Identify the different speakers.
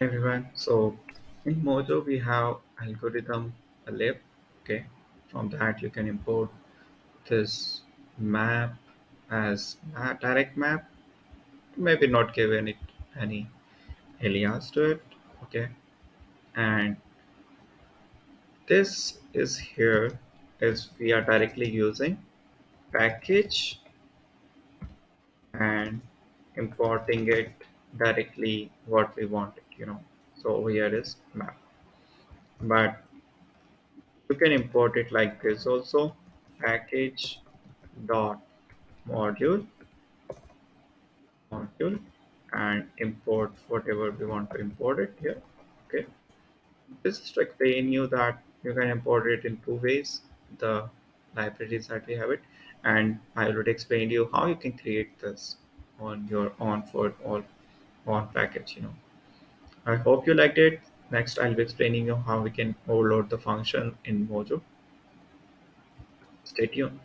Speaker 1: Everyone. So in Mojo we have algorithm lib. Okay. From that you can import this map as a direct map. Maybe not give any alias to it. Okay. And this is here is we are directly using package and importing it directly what we want it. So here is map. But you can import it like this also package dot module module and import whatever we want to import it here. Okay, this is to explain you that you can import it in two ways, the libraries that we have it, and I already explained you how you can create this on your own for all on package. I hope you liked it. Next I'll be explaining you how we can overload the function in Mojo. Stay tuned.